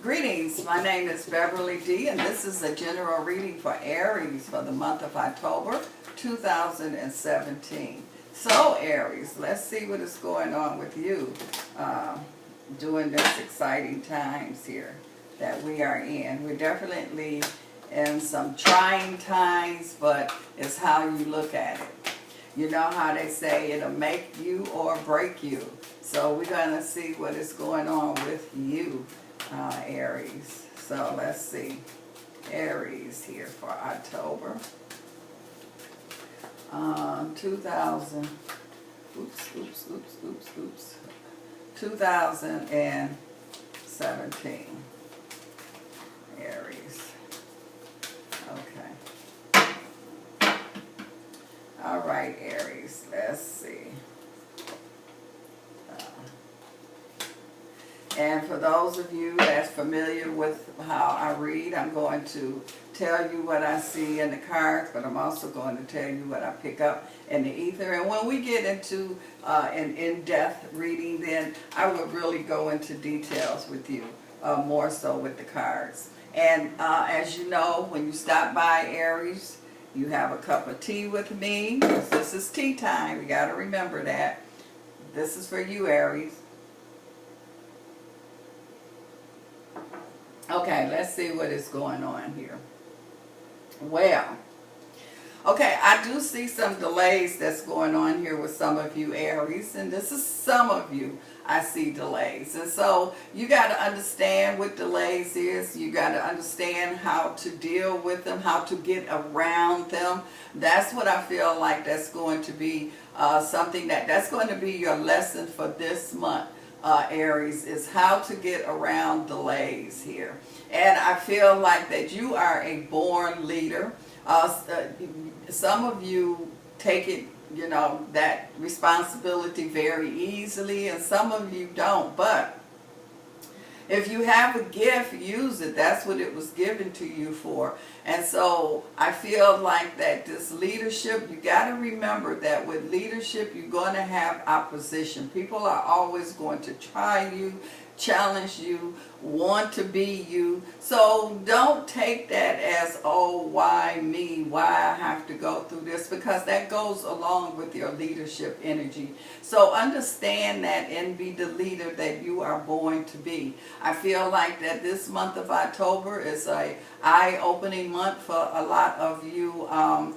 Greetings, my name is Beverly D, and this is a general reading for Aries for the month of October 2017. So Aries, let's see what is going on with you during this exciting times here that we are in. We're definitely in some trying times, but it's how you look at it. You know how they say it'll make you or break you. So we're going to see what is going on with you, Aries. So let's see. Aries here for October 2017. Aries. Okay. All right, Aries. Let's see. And for those of you that's familiar with how I read, I'm going to tell you what I see in the cards, but I'm also going to tell you what I pick up in the ether. And when we get into an in-depth reading, then I will really go into details with you, more so with the cards. And as you know, when you stop by Aries, you have a cup of tea with me. This is tea time. You got to remember that. This is for you, Aries. Okay, let's see what is going on here. Well, okay, I do see some delays that's going on here with some of you, Aries, and this is some of you. I see delays, and so you got to understand what delays is. You got to understand how to deal with them, how to get around them. That's what I feel like that's going to be something that's going to be your lesson for this month. Aries, is how to get around delays here. And I feel like that you are a born leader. Some of you take it, you know, that responsibility very easily, and some of you don't. But if you have a gift, use it. That's what it was given to you for. And so I feel like that this leadership, you got to remember that with leadership, you're going to have opposition. People are always going to try you, challenge you, want to be you. So don't take that as, oh, why me? Why I have to go through this? Because that goes along with your leadership energy. So understand that and be the leader that you are born to be. I feel like that this month of October is a eye-opening month for a lot of you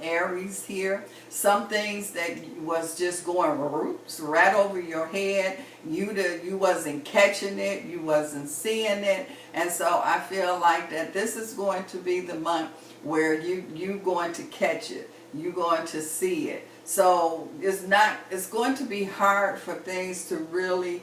Aries here. Some things that was just going right over your head, you wasn't catching it, you wasn't seeing it, and so I feel like that this is going to be the month where you're going to catch it, you're going to see it. So it's going to be hard for things to really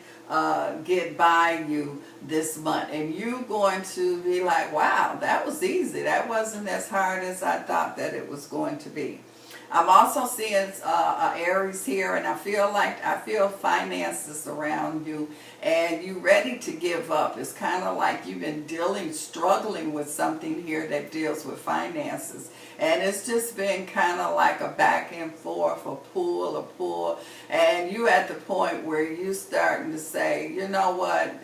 get by you this month, and you're going to be like, wow, that was easy, that wasn't as hard as I thought that it was going to be. I'm also seeing Aries here, and I feel finances around you, and you're ready to give up. It's kind of like you've been struggling with something here that deals with finances, and it's just been kind of like a back and forth, a pull, and you at the point where you're starting to say, you know what,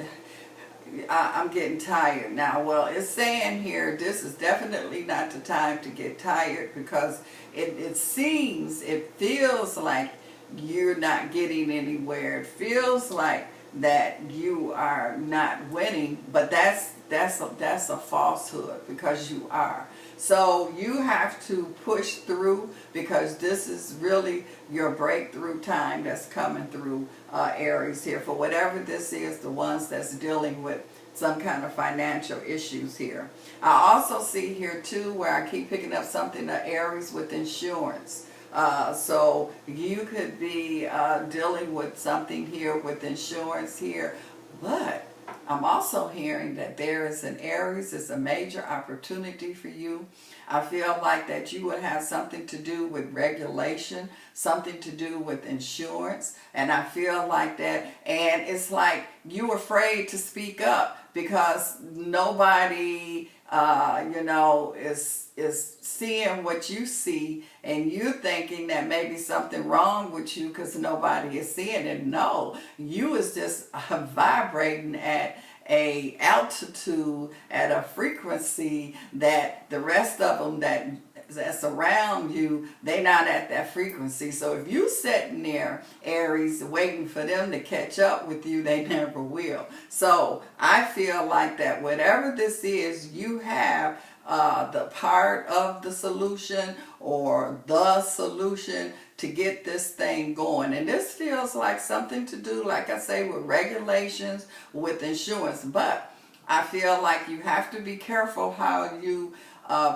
I'm getting tired now. Well, it's saying here, this is definitely not the time to get tired, because it feels like you're not getting anywhere. It feels like that you are not winning, but that's a falsehood, because you are. So you have to push through, because this is really your breakthrough time that's coming through, Aries here, for whatever this is, the ones that's dealing with some kind of financial issues here. I also see here too where I keep picking up something, Aries, with insurance. So you could be dealing with something here with insurance here, but I'm also hearing that there is an Aries, it's a major opportunity for you. I feel like that you would have something to do with regulation, something to do with insurance, and I feel like that, and it's like you're afraid to speak up because nobody is seeing what you see, and you thinking that maybe something wrong with you because nobody is seeing it. No, you is just vibrating at a altitude, at a frequency that the rest of them that's around you, they not at that frequency. So if you sitting there, Aries, waiting for them to catch up with you, they never will. So I feel like that whatever this is, you have the part of the solution or the solution to get this thing going. And this feels like something to do, like I say, with regulations, with insurance. But I feel like you have to be careful how you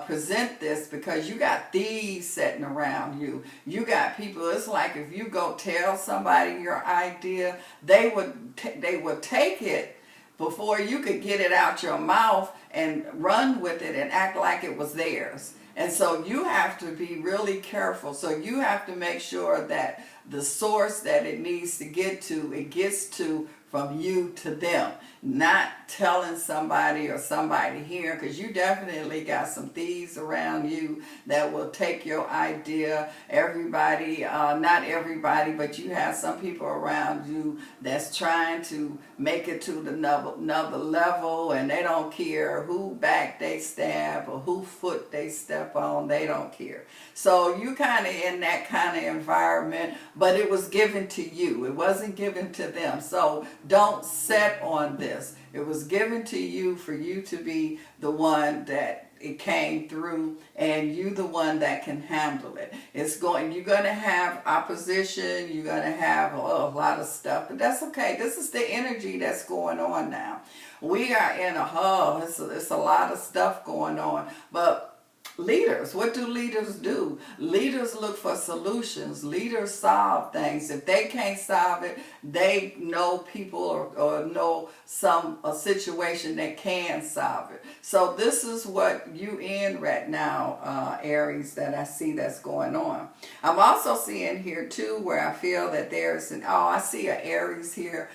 present this, because you got thieves sitting around you. You got people, it's like if you go tell somebody your idea, they would take it before you could get it out your mouth and run with it and act like it was theirs. And so you have to be really careful. So you have to make sure that the source that it needs to get to, it gets to from you to them, not telling somebody or somebody here, because you definitely got some thieves around you that will take your idea. Everybody, not everybody, but you have some people around you that's trying to make it to another level, and they don't care who back they stab or who foot they step on. They don't care. So you kind of in that kind of environment, but it was given to you. It wasn't given to them. So don't set on this. It was given to you for you to be the one that it came through, and you the one that can handle it. You're going to have opposition, you're going to have a lot of stuff, but that's okay. This is the energy that's going on now. We are in it's a lot of stuff going on, but leaders, what do leaders do? Leaders look for solutions. Leaders solve things. If they can't solve it, they know people or know a situation that can solve it. So this is what you in right now, Aries, that I see that's going on. I'm also seeing here too where I feel that there's I see an Aries here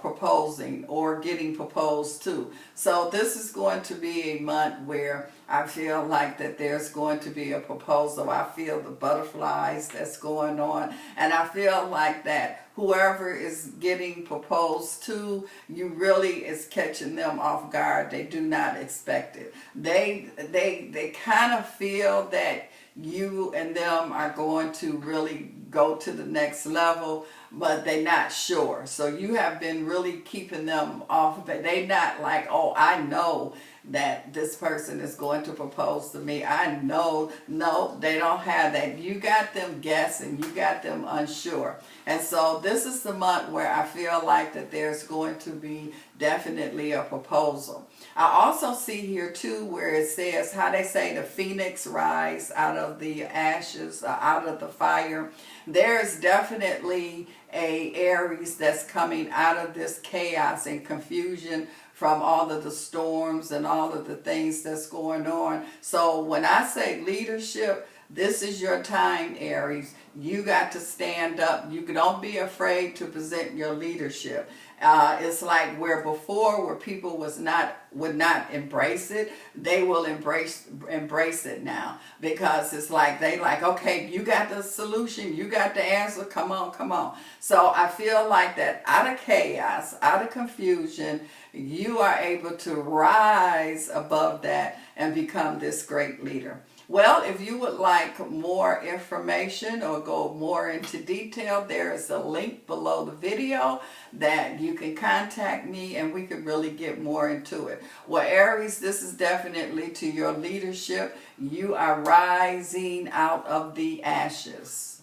proposing or getting proposed to. So this is going to be a month where I feel like that there's going to be a proposal. I feel the butterflies that's going on, and I feel like that whoever is getting proposed to, you really is catching them off guard. They do not expect it. They kind of feel that you and them are going to really go to the next level, but they're not sure. So you have been really keeping them off of it. They're not like, oh, I know that this person is going to propose to me. I know. No, they don't have that. You got them guessing. You got them unsure. And so this is the month where I feel like that there's going to be definitely a proposal. I also see here too where it says, how they say the phoenix rise out of the ashes, out of the fire. There's definitely a Aries that's coming out of this chaos and confusion from all of the storms and all of the things that's going on. So when I say leadership, this is your time, Aries. You got to stand up. You don't be afraid to present your leadership. It's like where before, where people would not embrace it, they will embrace it now, because it's like okay, you got the solution, you got the answer, come on. So I feel like that out of chaos, out of confusion, you are able to rise above that and become this great leader. Well, if you would like more information or go more into detail, there is a link below the video that you can contact me and we can really get more into it. Well, Aries, this is definitely to your leadership. You are rising out of the ashes.